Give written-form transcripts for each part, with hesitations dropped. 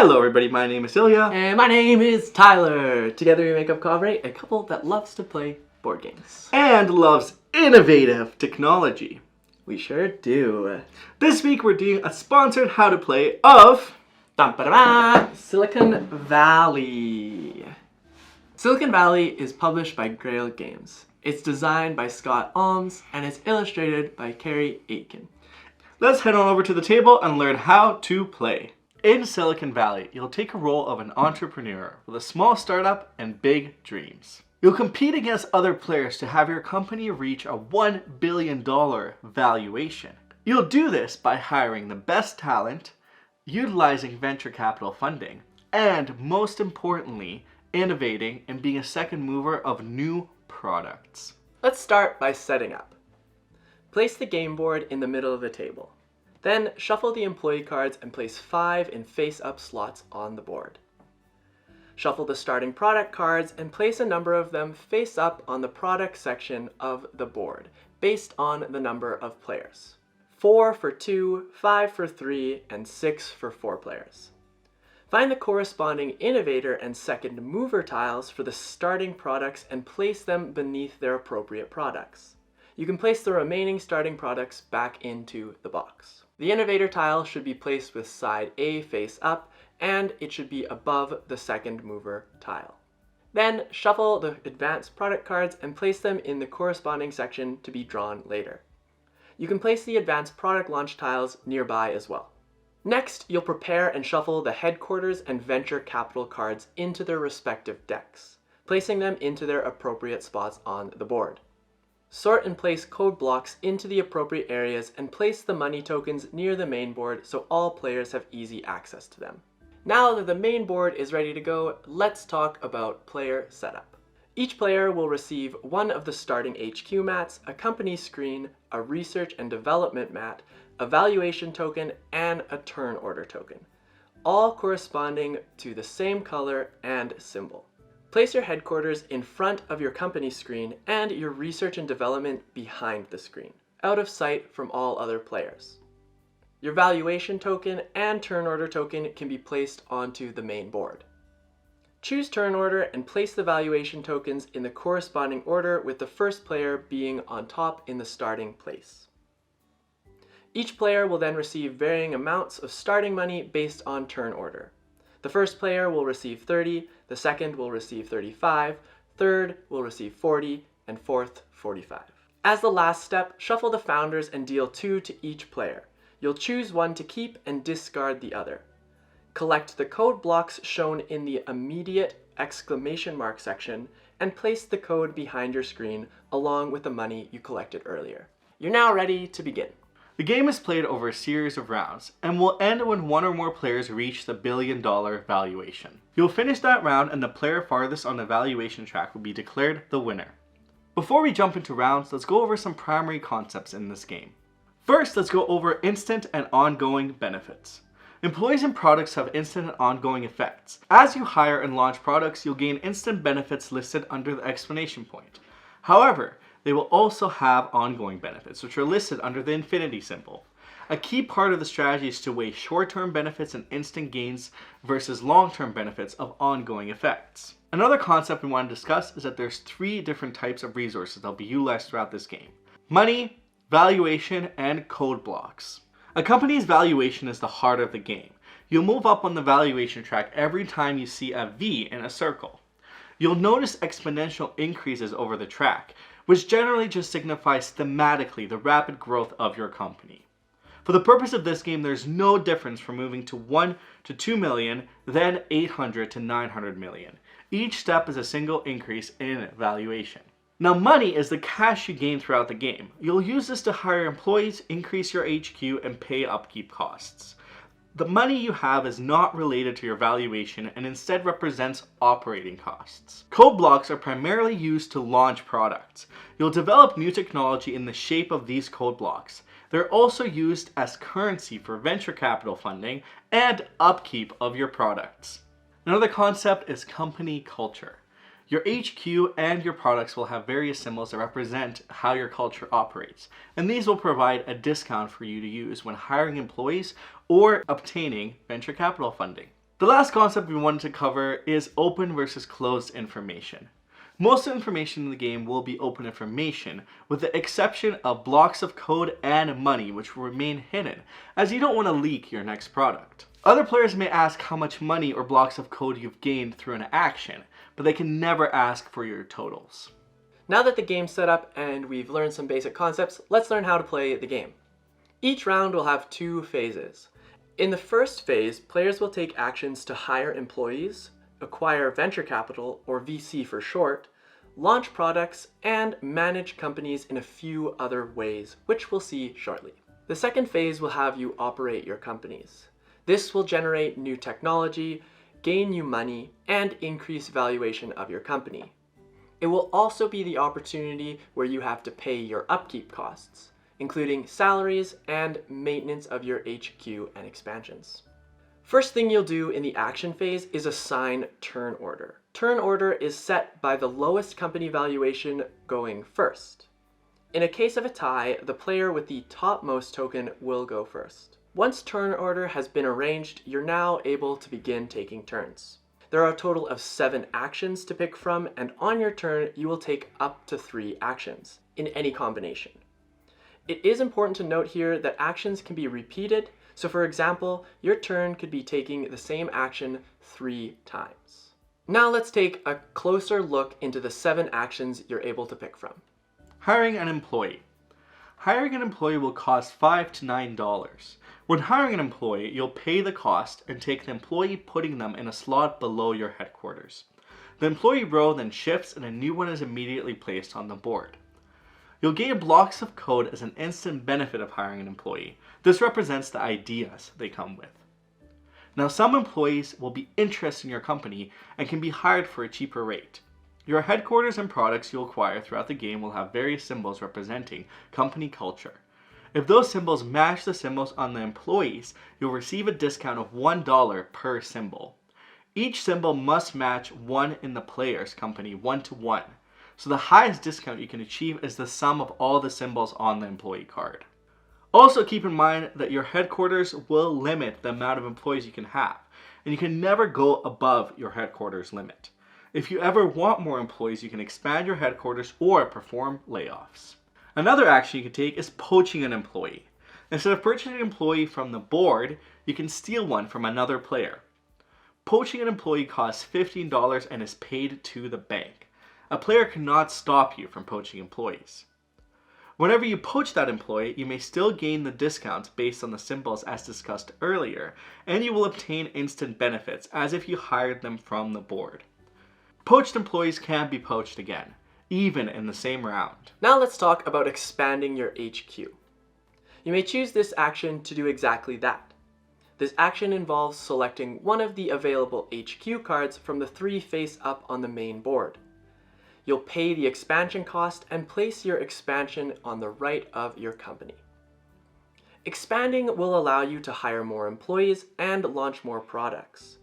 Hello everybody, my name is Ilya. And my name is Tyler. Together we make up Kovray, a couple that loves to play board games. And loves innovative technology. We sure do. This week we're doing a sponsored how to play of Silicon Valley. Silicon Valley is published by Grail Games. It's designed by Scott Almes and it's illustrated by Kerri Aitken. Let's head on over to the table and learn how to play. In Silicon Valley, you'll take a role of an entrepreneur with a small startup and big dreams. You'll compete against other players to have your company reach a $1 billion valuation. You'll do this by hiring the best talent, utilizing venture capital funding, and most importantly, innovating and being a second mover of new products. Let's start by setting up. Place the game board in the middle of the table. Then shuffle the employee cards and place 5 in face-up slots on the board. Shuffle the starting product cards and place a number of them face up on the product section of the board, based on the number of players. 4 for 2, 5 for 3, and 6 for 4 players. Find the corresponding innovator and second mover tiles for the starting products and place them beneath their appropriate products. You can place the remaining starting products back into the box. The innovator tile should be placed with side A face up, and it should be above the second mover tile. Then shuffle the advanced product cards and place them in the corresponding section to be drawn later. You can place the advanced product launch tiles nearby as well. Next, you'll prepare and shuffle the headquarters and venture capital cards into their respective decks, placing them into their appropriate spots on the board. Sort and place code blocks into the appropriate areas and place the money tokens near the main board so all players have easy access to them. Now that the main board is ready to go, let's talk about player setup. Each player will receive one of the starting HQ mats, a company screen, a research and development mat, a valuation token, and a turn order token, all corresponding to the same color and symbol. Place your headquarters in front of your company screen and your research and development behind the screen, out of sight from all other players. Your valuation token and turn order token can be placed onto the main board. Choose turn order and place the valuation tokens in the corresponding order, with the first player being on top in the starting place. Each player will then receive varying amounts of starting money based on turn order. The first player will receive 30, the second will receive 35, third will receive 40, and fourth 45. As the last step, shuffle the founders and deal 2 to each player. You'll choose one to keep and discard the other. Collect the code blocks shown in the immediate exclamation mark section and place the code behind your screen along with the money you collected earlier. You're now ready to begin. The game is played over a series of rounds and will end when one or more players reach the $1 billion valuation. You'll finish that round and the player farthest on the valuation track will be declared the winner. Before we jump into rounds, let's go over some primary concepts in this game. First, let's go over instant and ongoing benefits. Employees and products have instant and ongoing effects. As you hire and launch products, you'll gain instant benefits listed under the exclamation point. However, they will also have ongoing benefits, which are listed under the infinity symbol. A key part of the strategy is to weigh short-term benefits and instant gains versus long-term benefits of ongoing effects. Another concept we want to discuss is that there's 3 different types of resources that will be utilized throughout this game: money, valuation, and code blocks. A company's valuation is the heart of the game. You'll move up on the valuation track every time you see a V in a circle. You'll notice exponential increases over the track, which generally just signifies thematically the rapid growth of your company. For the purpose of this game, there's no difference from moving to 1 to 2 million, then 800 to 900 million. Each step is a single increase in valuation. Now, money is the cash you gain throughout the game. You'll use this to hire employees, increase your HQ, and pay upkeep costs. The money you have is not related to your valuation and instead represents operating costs. Code blocks are primarily used to launch products. You'll develop new technology in the shape of these code blocks. They're also used as currency for venture capital funding and upkeep of your products. Another concept is company culture. Your HQ and your products will have various symbols that represent how your culture operates, and these will provide a discount for you to use when hiring employees or obtaining venture capital funding. The last concept we wanted to cover is open versus closed information. Most of the information in the game will be open information, with the exception of blocks of code and money, which will remain hidden, as you don't want to leak your next product. Other players may ask how much money or blocks of code you've gained through an action, but they can never ask for your totals. Now that the game's set up and we've learned some basic concepts, let's learn how to play the game. Each round will have 2 phases. In the first phase, players will take actions to hire employees, acquire venture capital, or VC for short, launch products, and manage companies in a few other ways, which we'll see shortly. The second phase will have you operate your companies. This will generate new technology, gain new money, and increase valuation of your company. It will also be the opportunity where you have to pay your upkeep costs, including salaries and maintenance of your HQ and expansions. First thing you'll do in the action phase is assign turn order. Turn order is set by the lowest company valuation going first. In a case of a tie, the player with the topmost token will go first. Once turn order has been arranged, you're now able to begin taking turns. There are a total of 7 actions to pick from, and on your turn, you will take up to 3 actions in any combination. It is important to note here that actions can be repeated, so for example, your turn could be taking the same action 3 times. Now let's take a closer look into the 7 actions you're able to pick from. Hiring an employee. Hiring an employee will cost $5 to $9. When hiring an employee, you'll pay the cost and take the employee, putting them in a slot below your headquarters. The employee row then shifts and a new one is immediately placed on the board. You'll gain blocks of code as an instant benefit of hiring an employee. This represents the ideas they come with. Now, some employees will be interested in your company and can be hired for a cheaper rate. Your headquarters and products you'll acquire throughout the game will have various symbols representing company culture. If those symbols match the symbols on the employees, you'll receive a discount of $1 per symbol. Each symbol must match one in the player's company 1-to-1. So the highest discount you can achieve is the sum of all the symbols on the employee card. Also keep in mind that your headquarters will limit the amount of employees you can have, and you can never go above your headquarters limit. If you ever want more employees, you can expand your headquarters or perform layoffs. Another action you can take is poaching an employee. Instead of purchasing an employee from the board, you can steal one from another player. Poaching an employee costs $15 and is paid to the bank. A player cannot stop you from poaching employees. Whenever you poach that employee, you may still gain the discounts based on the symbols as discussed earlier, and you will obtain instant benefits as if you hired them from the board. Poached employees can be poached again, even in the same round. Now let's talk about expanding your HQ. You may choose this action to do exactly that. This action involves selecting one of the available HQ cards from the 3 face up on the main board. You'll pay the expansion cost and place your expansion on the right of your company. Expanding will allow you to hire more employees and launch more products.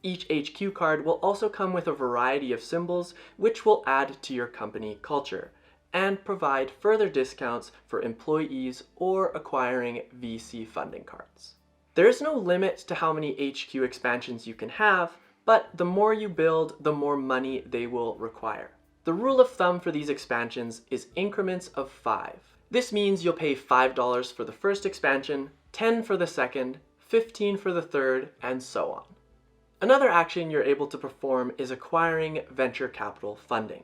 Each HQ card will also come with a variety of symbols which will add to your company culture and provide further discounts for employees or acquiring VC funding cards. There is no limit to how many HQ expansions you can have, but the more you build, the more money they will require. The rule of thumb for these expansions is increments of 5. This means you'll pay $5 for the first expansion, 10 for the second, 15 for the third, and so on. Another action you're able to perform is acquiring venture capital funding.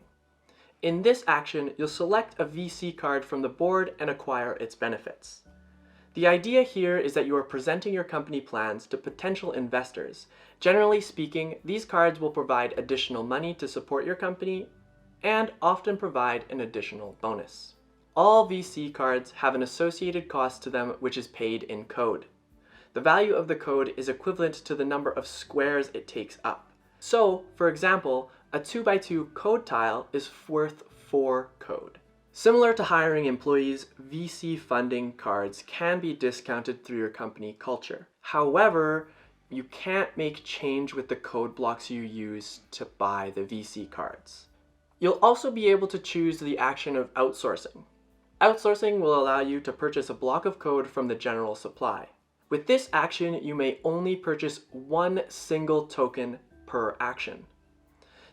In this action, you'll select a VC card from the board and acquire its benefits. The idea here is that you are presenting your company plans to potential investors. Generally speaking, these cards will provide additional money to support your company and often provide an additional bonus. All VC cards have an associated cost to them which is paid in code. The value of the code is equivalent to the number of squares it takes up. So, for example, a 2x2 code tile is worth 4 code. Similar to hiring employees, VC funding cards can be discounted through your company culture. However, you can't make change with the code blocks you use to buy the VC cards. You'll also be able to choose the action of outsourcing. Outsourcing will allow you to purchase a block of code from the general supply. With this action, you may only purchase one single token per action.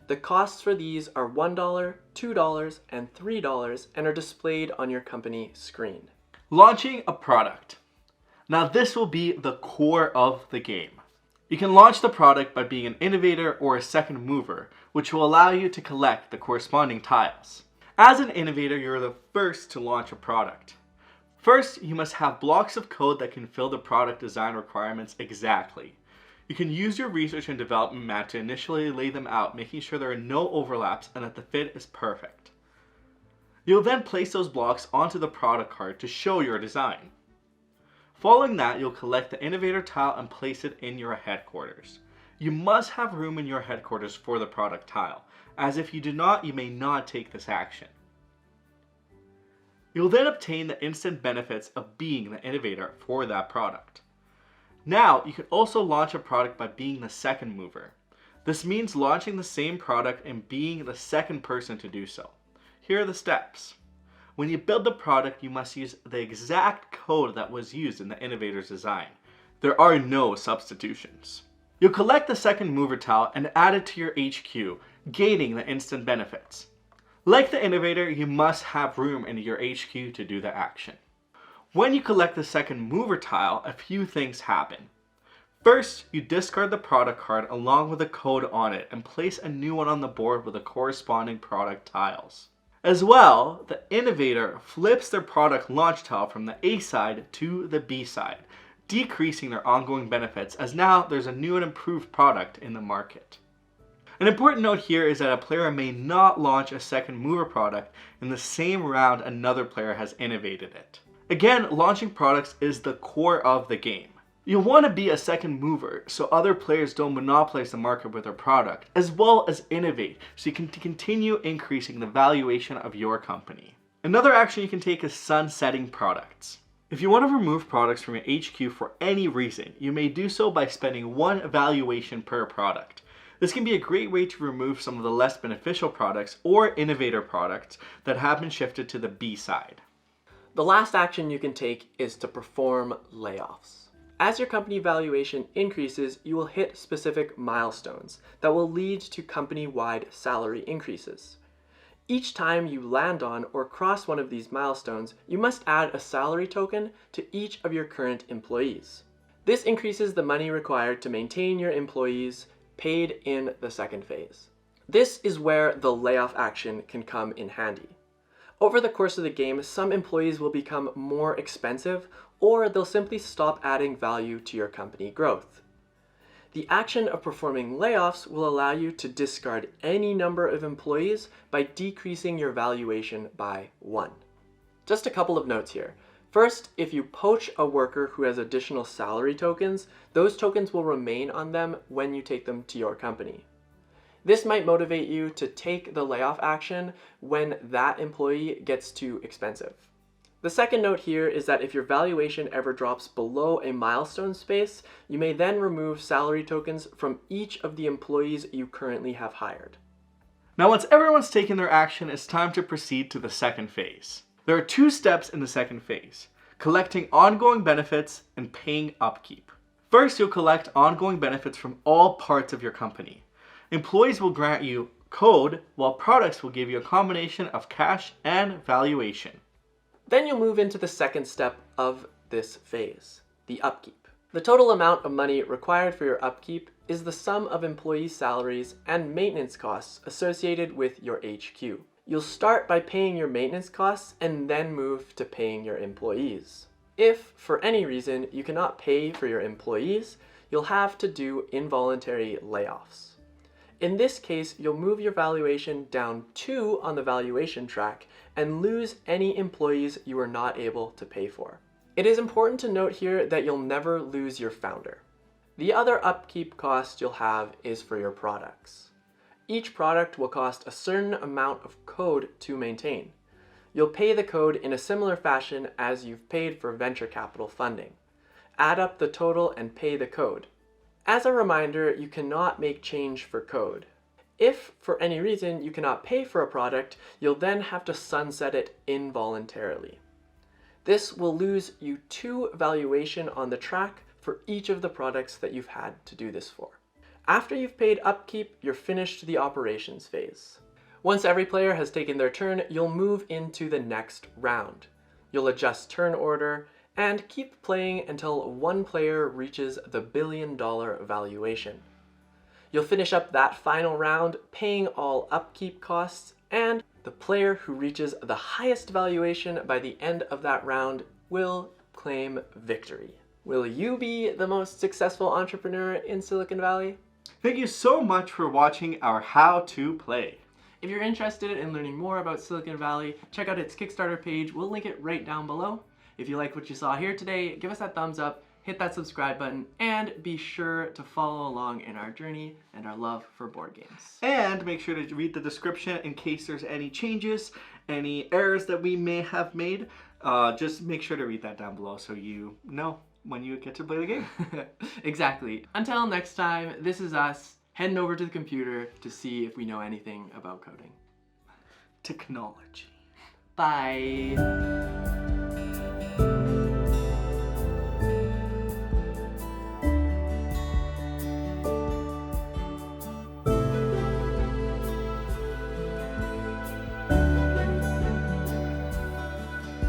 The costs for these are $1, $2, and $3 and are displayed on your company screen. Launching a product. Now this will be the core of the game. You can launch the product by being an innovator or a second mover, which will allow you to collect the corresponding tiles. As an innovator, you're the first to launch a product. First, you must have blocks of code that can fill the product design requirements exactly. You can use your research and development mat to initially lay them out, making sure there are no overlaps and that the fit is perfect. You'll then place those blocks onto the product card to show your design. Following that, you'll collect the innovator tile and place it in your headquarters. You must have room in your headquarters for the product tile, as if you do not, you may not take this action. You'll then obtain the instant benefits of being the innovator for that product. Now, you can also launch a product by being the second mover. This means launching the same product and being the second person to do so. Here are the steps. When you build the product, you must use the exact code that was used in the innovator's design. There are no substitutions. You'll collect the second mover tile and add it to your HQ, gaining the instant benefits. Like the innovator, you must have room in your HQ to do the action. When you collect the second mover tile, a few things happen. First, you discard the product card along with the code on it and place a new one on the board with the corresponding product tiles. As well, the innovator flips their product launch tile from the A side to the B side, decreasing their ongoing benefits as now there's a new and improved product in the market. An important note here is that a player may not launch a second mover product in the same round another player has innovated it. Again, launching products is the core of the game. You'll want to be a second mover so other players don't monopolize the market with their product, as well as innovate so you can continue increasing the valuation of your company. Another action you can take is sunsetting products. If you want to remove products from your HQ for any reason, you may do so by spending one valuation per product. This can be a great way to remove some of the less beneficial products or innovator products that have been shifted to the B side. The last action you can take is to perform layoffs. As your company valuation increases, you will hit specific milestones that will lead to company-wide salary increases. Each time you land on or cross one of these milestones, you must add a salary token to each of your current employees. This increases the money required to maintain your employees paid in the second phase. This is where the layoff action can come in handy. Over the course of the game, some employees will become more expensive, or they'll simply stop adding value to your company growth. The action of performing layoffs will allow you to discard any number of employees by decreasing your valuation by 1. Just a couple of notes here. First, if you poach a worker who has additional salary tokens, those tokens will remain on them when you take them to your company. This might motivate you to take the layoff action when that employee gets too expensive. The second note here is that if your valuation ever drops below a milestone space, you may then remove salary tokens from each of the employees you currently have hired. Now once everyone's taken their action, it's time to proceed to the second phase. There are 2 steps in the second phase: collecting ongoing benefits and paying upkeep. First, you'll collect ongoing benefits from all parts of your company. Employees will grant you code, while products will give you a combination of cash and valuation. Then you'll move into the second step of this phase, the upkeep. The total amount of money required for your upkeep is the sum of employee salaries and maintenance costs associated with your HQ. You'll start by paying your maintenance costs and then move to paying your employees. If, for any reason, you cannot pay for your employees, you'll have to do involuntary layoffs. In this case, you'll move your valuation down 2 on the valuation track and lose any employees you are not able to pay for. It is important to note here that you'll never lose your founder. The other upkeep cost you'll have is for your products. Each product will cost a certain amount of code to maintain. You'll pay the code in a similar fashion as you've paid for venture capital funding. Add up the total and pay the code. As a reminder, you cannot make change for code. If, for any reason, you cannot pay for a product, you'll then have to sunset it involuntarily. This will lose you 2 valuation on the track for each of the products that you've had to do this for. After you've paid upkeep, you're finished the operations phase. Once every player has taken their turn, you'll move into the next round. You'll adjust turn order and keep playing until one player reaches the $1 billion valuation. You'll finish up that final round paying all upkeep costs, and the player who reaches the highest valuation by the end of that round will claim victory. Will you be the most successful entrepreneur in Silicon Valley? Thank you so much for watching our How to Play. If you're interested in learning more about Silicon Valley, check out its Kickstarter page. We'll link it right down below. If you like what you saw here today, give us that thumbs up, hit that subscribe button, and be sure to follow along in our journey and our love for board games. And make sure to read the description in case there's any changes, any errors that we may have made. Just make sure to read that down below so you know when you get to play the game. Exactly. Until next time, this is us heading over to the computer to see if we know anything about coding. Technology. Bye.